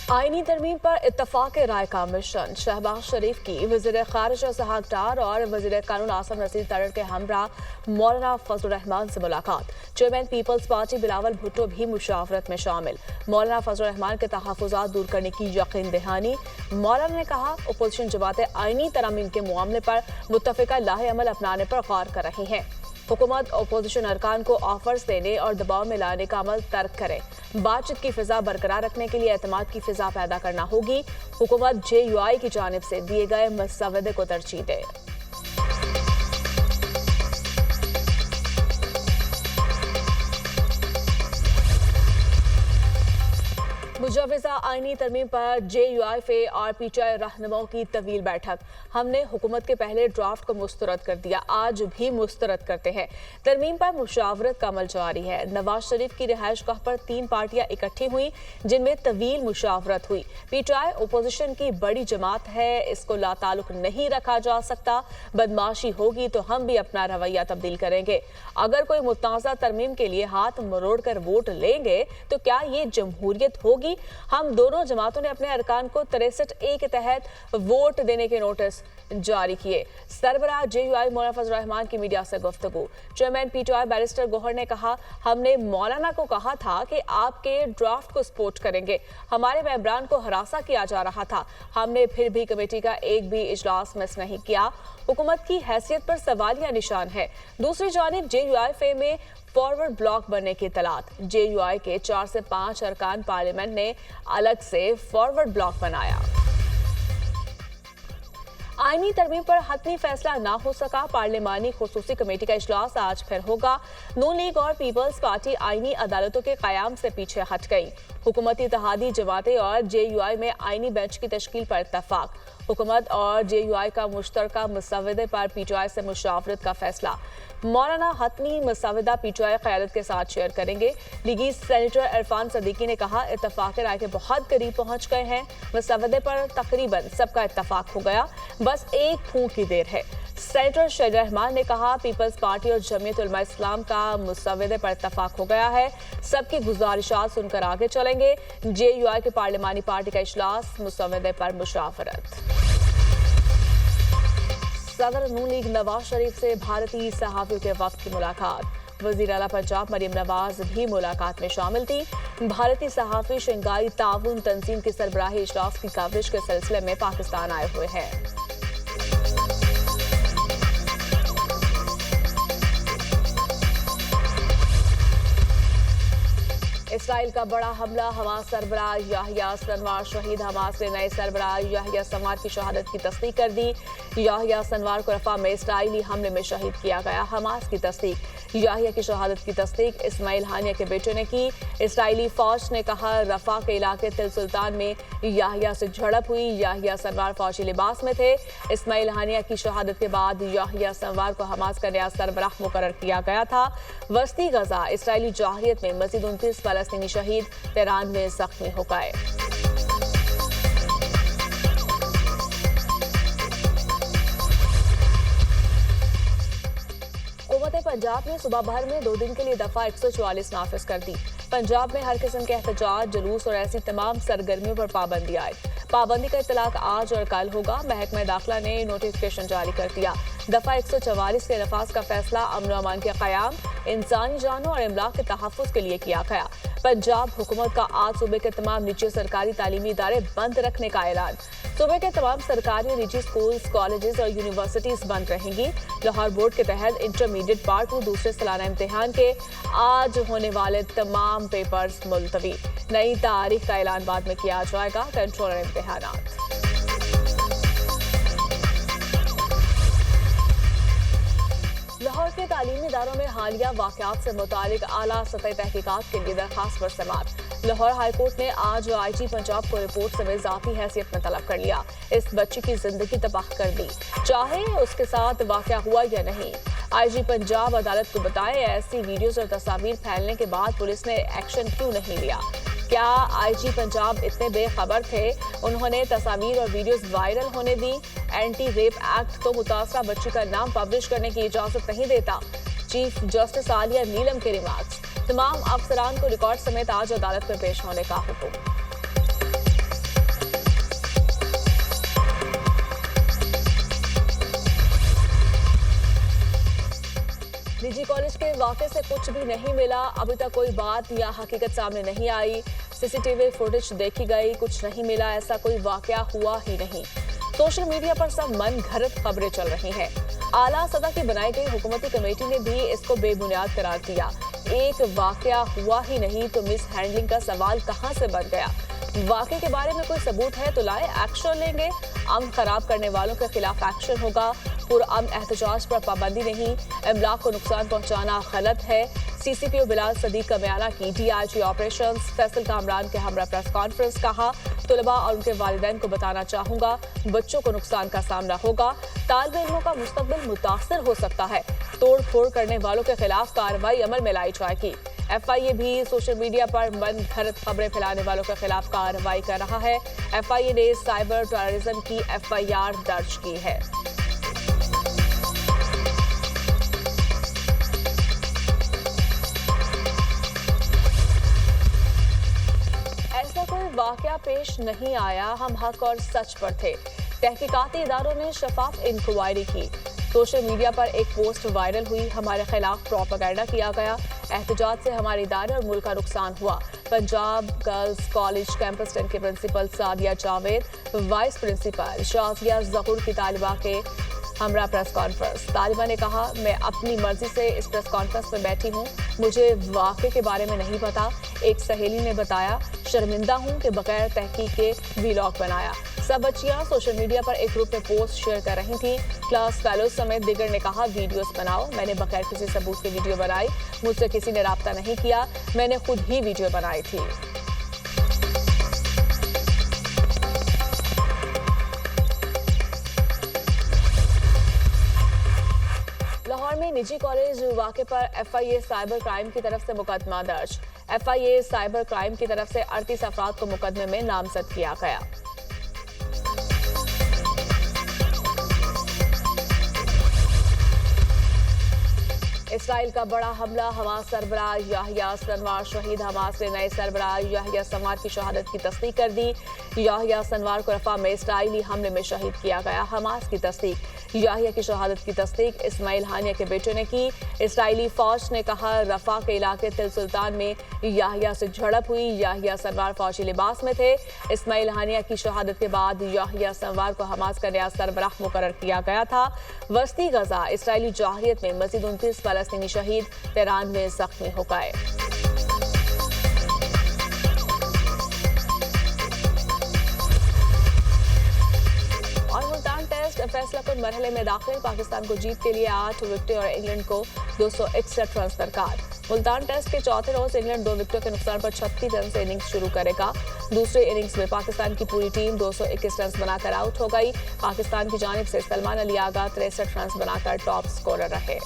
आईनी तरमीम पर इत्तफाक राय का मिशन। शहबाज शरीफ की वज़ीर ख़ारिजा इसहाक़ डार और वज़ीर कानून आसिम नज़ीर तरर के हमरा मौलाना फजलुर रहमान से मुलाकात। Chairman Peoples Party Bilawal Bhutto भी मुशावरत में शामिल। मौलाना फजलुर रहमान के तहफ़्फ़ुज़ात दूर करने की यकीन दहानी। मौलाना ने कहा, अपोजिशन जमातें आईनी तरमीम के मामले पर मुत्तफ़िक़ा लाहे अमल अपनाने पर गौर कर रही हैं। हुकूमत अपोजिशन अरकान को ऑफर्स देने और दबाव में लाने का अमल तर्क करे। बातचीत की फिजा बरकरार रखने के लिए एतमाद की फिजा पैदा करना होगी। हुकूमत JUI की जानिब से दिए गए मसवदे को तरजीह दे। मुजव्वज़ा आईनी तरमीम पर JUI फे और PTI रहनुमाओं की तवील बैठक। हमने हुकूमत के पहले ड्राफ्ट को मुस्तरद कर दिया, आज भी मुस्तरद करते हैं। तरमीम पर मुशावरत का अमल जारी है। नवाज शरीफ की रिहाइशगाह पर 3 पार्टियां इकट्ठी हुई जिनमें तवील मुशावरत हुई। PTI अपोजिशन की बड़ी जमात है, इसको लाताल्लुक नहीं रखा जा सकता। बदमाशी होगी तो हम भी अपना रवैया तब्दील करेंगे। अगर कोई मुतनाज़ा तरमीम के लिए हाथ मरोड़ कर वोट लेंगे तो क्या ये जमहूरियत होगी? हम दोनों जमातों ने अपने अरकान को 63A के तहत वोट देने के नोटिस जारी किए। सरबराह JUI मौलाना फजलुर रहमान की मीडिया से गुफ्तगू। चेयरमैन PTI बैरिस्टर गौहर ने कहा, हमने मौलाना को कहा था कि आपके ड्राफ्ट को सपोर्ट करेंगे। हमारे मेंबरान को हरासा किया जा रहा था, हमने फिर भी कमेटी का एक भी इजलास मिस नहीं किया। हुकूमत की हैसियत पर सवालिया निशान है। दूसरी जानिब JUI फे में फॉरवर्ड ब्लॉक बनने की तलात। JUI के 4 से 5 अरकान पार्लियामेंट ने अलग से फॉरवर्ड ब्लॉक बनाया। आईनी तरमीम पर हतमी फैसला ना हो सका। पार्लिमानी खुसूसी कमेटी का इजलास आज फिर होगा। नून लीग और पीपल्स पार्टी आईनी अदालतों के कयाम से पीछे हट गई। हुकूमती इत्तेहादी जमातें और JUI में आईनी बेंच की तश्कील पर इत्तफाक। हुकूमत और JUI का मुश्तरका मसवदे पर PTI से मुशावरत का फैसला। मौलाना हतमी मसवदा PTI क़यादत के साथ शेयर करेंगे। लीगी सेनेटर इरफान सदीकी ने कहा, इत्तफाक राय के बहुत करीब पहुंच गए हैं। मसवदे पर तकरीबन सबका इत्तफाक हो गया, बस एक फूंक की देर है। सेनेटर शहीद रहमान ने कहा, पीपल्स पार्टी और जमीयत उलमा इस्लाम का मसवदे पर इत्तफाक हो गया है। सबकी गुजारिशात सुनकर आगे चलेंगे। JUI के पार्लिमानी पार्टी का इजलास, मसवदे पर मुशावरत। सदर नून लीग नवाज शरीफ से भारतीय सहाफ़ियों के वक्त की मुलाकात। वज़ीर आला पंजाब मरियम नवाज भी मुलाकात में शामिल थी। भारतीय सहाफ़ी शंघाई ताउन तंजीम की सरबराही इजलास की कवरेज के सिलसिले में पाकिस्तान आए हुए हैं। इसराइल का बड़ा हमला, हमास सरबराह याहिया सनवार शहीद। हमास ने नए सरबराह याहिया सनवार की शहादत की तस्दीक कर दी। याहिया सनवार को रफा में इसराइली हमले में शहीद किया गया। हमास की तस्दीक। याहिया की शहादत की तस्दीक इस्माइल हानिया के बेटे ने की। इसराइली फौज ने कहा, रफा के इलाके तिल सुल्तान में याहिया से झड़प हुई। याहिया सनवार फौजी लिबास में थे। इस्माइल हानिया की शहादत के बाद याहिया सनवार को हमास का नया सरबराह मुकर्रर किया गया था। वस्ती गजा इसराइली जाहिरियत में मजीद 29 फलस्तीनी शहीद, 93 जख्मी हो गए। हुकूमत पंजाब ने सूबा भर में 2 दिन के लिए दफा 144 नाफिज कर दी। पंजाब में हर किस्म के एहतजाज, जुलूस और ऐसी तमाम सरगर्मियों पर पाबंदी आए। पाबंदी का इतलाक आज और कल होगा। महकमा दाखिला ने नोटिफिकेशन जारी कर दिया। दफा 144 के नफाज का फैसला अमन और अमान के क़याम, इंसानी जानों और इमलाक के तहफ़्फ़ुज़ के लिए किया गया। पंजाब हुकूमत का आज सूबे के तमाम निजी सरकारी तालीमी इदारे बंद रखने का ऐलान। सूबे के तमाम सरकारी और निजी स्कूल्स, कॉलेजेस और यूनिवर्सिटीज बंद रहेंगी। लाहौर बोर्ड के तहत इंटरमीडिएट पार्ट 2 दूसरे सालाना इम्तिहान के आज होने वाले तमाम पेपर्स मुलतवी। नई तारीख का ऐलान बाद में किया जाएगा। कंट्रोलर इम्तिहानात। लाहौर के तालीमी इदारों में हालिया वाक़यात से मुतालिक आला सतह तहकीकात के लिए दरखास्त पर समाअत। लाहौर हाईकोर्ट ने आज IG पंजाब को रिपोर्ट समेत ज़ाती हैसियत में तलब कर लिया। इस बच्ची की जिंदगी तबाह कर दी, चाहे उसके साथ वाक़या हुआ या नहीं। IG पंजाब अदालत को बताएं, ऐसी वीडियोज और तस्वीर फैलने के बाद पुलिस ने एक्शन क्यों नहीं लिया? क्या IG पंजाब इतने बेखबर थे? उन्होंने तस्वीर और वीडियोस वायरल होने दी। एंटी रेप एक्ट तो मुतासरा बच्ची का नाम पब्लिश करने की इजाजत नहीं देता। चीफ जस्टिस आलिया नीलम के रिमार्क्स। तमाम अफसरान को रिकॉर्ड समेत आज अदालत में पेश होने का हुक्म। निजी कॉलेज के वाकये से कुछ भी नहीं मिला। अभी तक कोई बात या हकीकत सामने नहीं आई। सीसीटीवी फुटेज देखी गई, कुछ नहीं मिला, ऐसा कोई वाकया हुआ ही नहीं। सोशल मीडिया पर सब मन घड़त खबरें चल रही हैं। आला सदा की बनाई गई हुकूमती कमेटी ने भी इसको बेबुनियाद करार दिया। एक वाकया हुआ ही नहीं तो मिस हैंडलिंग का सवाल कहां से बन गया। वाकये के बारे में कोई सबूत है तो लाए, एक्शन लेंगे। अमन खराब करने वालों के खिलाफ एक्शन होगा। पुरअमन एहतजाज पर पाबंदी नहीं। इमलाक को नुकसान पहुंचाना गलत है। सीसीपीओ बिलाल सदीक का बयाना की। डीआईजी ऑपरेशंस फैसल कामरान के हमरा प्रेस कॉन्फ्रेंस। कहा, तुलबा और उनके वालिदैन को बताना चाहूंगा, बच्चों को नुकसान का सामना होगा। तालिब इल्मों का मुस्तकबिल मुतासर हो सकता है। तोड़ फोड़ करने वालों के खिलाफ कार्रवाई अमल में लाई जाएगी। FIA भी सोशल मीडिया पर मन घड़त खबरें फैलाने वालों के खिलाफ कार्रवाई कर रहा है। FIA ने साइबर टेररिज्म की FIR दर्ज की है। ऐसा कोई वाकया पेश नहीं आया, हम हक और सच पर थे। तहकीकाती इदारों ने शफाफ इंक्वायरी की। सोशल मीडिया पर एक पोस्ट वायरल हुई, हमारे खिलाफ प्रोपेगेंडा किया गया। एहतजाज से हमारे इदारे और मुल्क का नुकसान हुआ। पंजाब गर्ल्स कॉलेज कैंपस 10 के principal Sadia Javed, vice principal Shazia Zahoor की तालिबा के हमरा प्रेस कॉन्फ्रेंस। तालिबा ने कहा, मैं अपनी मर्जी से इस प्रेस कॉन्फ्रेंस में बैठी हूँ, मुझे वाक़े के बारे में नहीं पता। एक सहेली ने बताया, शर्मिंदा हूँ कि बगैर तहकीक के वीलॉग बनाया। सब बच्चियां सोशल मीडिया पर एक ग्रुप में पोस्ट शेयर कर रही थी। क्लास फेलोज समेत दिगर ने कहा, वीडियोस बनाओ। मैंने बगैर किसी सबूत के वीडियो बनाई, मुझसे किसी ने राब्ता नहीं किया, मैंने खुद ही वीडियो बनाई थी। लाहौर में निजी कॉलेज वाक़े पर FIA साइबर क्राइम की तरफ से मुकदमा दर्ज। FIA साइबर क्राइम की तरफ से 38 अफराद को मुकदमे में नामजद किया गया। इसराइल का बड़ा हमला, हमास सरबराह याहिया सनवार शहीद। हमास ने नए सरबराह याहिया सनवार की शहादत की तस्दीक कर दी। याहिया सनवार को रफा में इसराइली हमले में शहीद किया गया। हमास की तस्दीक। याहिया की शहादत की तस्दीक इस्माइल हानिया के बेटे ने की। इसराइली फौज ने कहा, रफा के इलाके तिल सुल्तान में याहिया से झड़प हुई। याहिया सनवार फौजी लिबास में थे। इस्माइल हानिया की शहादत के बाद याहिया सनवार को हमास का नया सरबराह मुकर्रर किया गया था। वस्ती गजा इसराइली जाहिरियत में मजीद 29 फलस्तीनी शहीद, 93 जख्मी हो गए। और मुल्तान टेस्ट फैसला कुन मरहले में दाखिल। पाकिस्तान को जीत के लिए 8 विकेटें और इंग्लैंड को 261 रन दरकार। मुल्तान टेस्ट के चौथे रोज इंग्लैंड 2 विकेटों के नुकसान पर 36 रन से इनिंग्स शुरू करेगा। दूसरे इनिंग्स में पाकिस्तान की पूरी टीम 221 रन बनाकर आउट हो गई। पाकिस्तान की जानिब से सलमान अली आगा 63 रन बनाकर टॉप स्कोरर रहे।